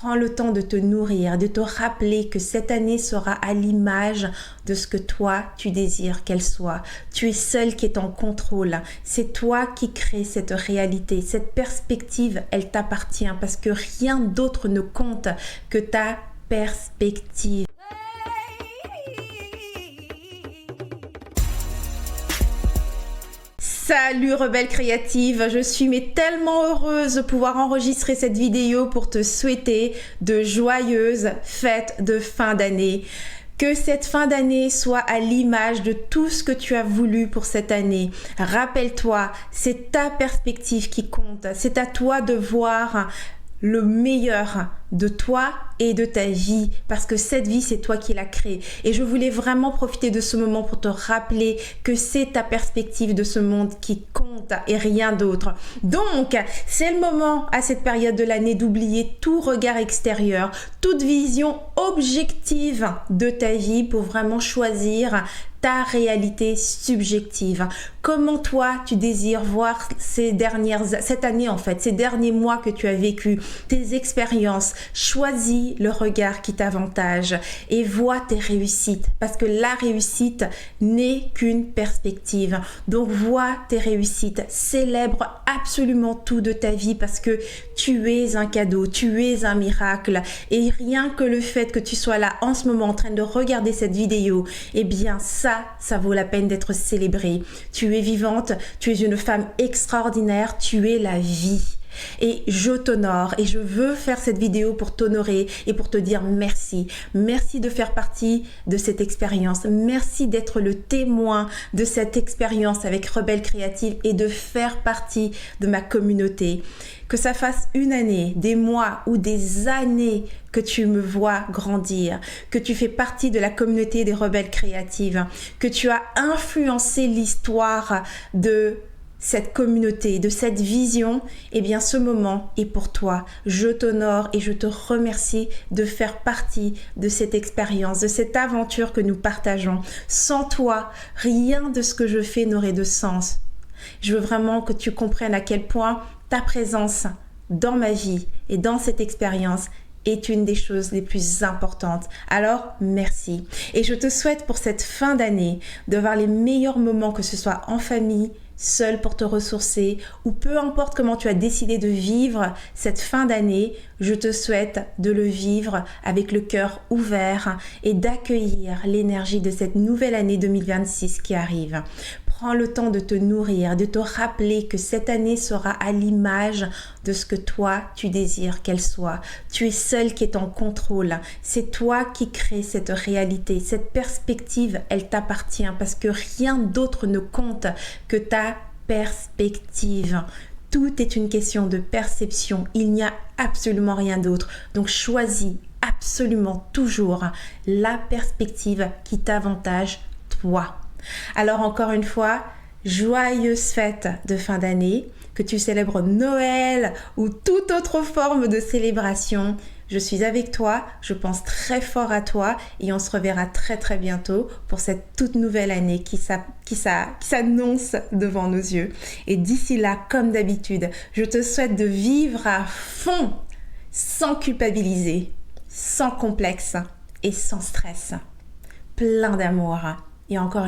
Prends le temps de te nourrir, de te rappeler que cette année sera à l'image de ce que toi, tu désires qu'elle soit. Tu es seul qui est en contrôle. C'est toi qui crée cette réalité. Cette perspective, elle t'appartient parce que rien d'autre ne compte que ta perspective. Salut rebelle créative, je suis tellement heureuse de pouvoir enregistrer cette vidéo pour te souhaiter de joyeuses fêtes de fin d'année. Que cette fin d'année soit à l'image de tout ce que tu as voulu pour cette année. Rappelle-toi, c'est ta perspective qui compte. C'est à toi de voir le meilleur de toi et de ta vie, parce que cette vie, c'est toi qui l'as créée. Et je voulais vraiment profiter de ce moment pour te rappeler que c'est ta perspective de ce monde qui compte et rien d'autre. Donc, c'est le moment à cette période de l'année d'oublier tout regard extérieur, toute vision objective de ta vie pour vraiment choisir ta réalité subjective. Comment toi, tu désires voir cette année en fait, ces derniers mois que tu as vécu, tes expériences. Choisis le regard qui t'avantage et vois tes réussites, parce que la réussite n'est qu'une perspective. Donc vois tes réussites, célèbre absolument tout de ta vie parce que tu es un cadeau, tu es un miracle, et rien que le fait que tu sois là en ce moment en train de regarder cette vidéo, eh bien ça vaut la peine d'être célébré. Tu es vivante, tu es une femme extraordinaire, tu es la vie. Et je t'honore et je veux faire cette vidéo pour t'honorer et pour te dire merci. Merci de faire partie de cette expérience. Merci d'être le témoin de cette expérience avec Rebelle Créative et de faire partie de ma communauté. Que ça fasse une année, des mois ou des années que tu me vois grandir, que tu fais partie de la communauté des Rebelles Créatives, que tu as influencé l'histoire de cette communauté, de cette vision, eh bien ce moment est pour toi. Je t'honore et je te remercie de faire partie de cette expérience, de cette aventure que nous partageons. Sans toi, rien de ce que je fais n'aurait de sens. Je veux vraiment que tu comprennes à quel point ta présence dans ma vie et dans cette expérience est une des choses les plus importantes. Alors, merci. Et je te souhaite pour cette fin d'année de voir les meilleurs moments, que ce soit en famille, seul pour te ressourcer, ou peu importe comment tu as décidé de vivre cette fin d'année, je te souhaite de le vivre avec le cœur ouvert et d'accueillir l'énergie de cette nouvelle année 2026 qui arrive. Prends le temps de te nourrir, de te rappeler que cette année sera à l'image de ce que toi, tu désires qu'elle soit. Tu es seul qui est en contrôle. C'est toi qui crée cette réalité. Cette perspective, elle t'appartient parce que rien d'autre ne compte que ta perspective. Tout est une question de perception. Il n'y a absolument rien d'autre. Donc choisis absolument toujours la perspective qui t'avantage toi. Alors encore une fois, joyeuse fête de fin d'année, que tu célèbres Noël ou toute autre forme de célébration. Je suis avec toi, je pense très fort à toi et on se reverra très très bientôt pour cette toute nouvelle année qui s'annonce devant nos yeux. Et d'ici là, comme d'habitude, je te souhaite de vivre à fond, sans culpabiliser, sans complexe et sans stress. Plein d'amour et encore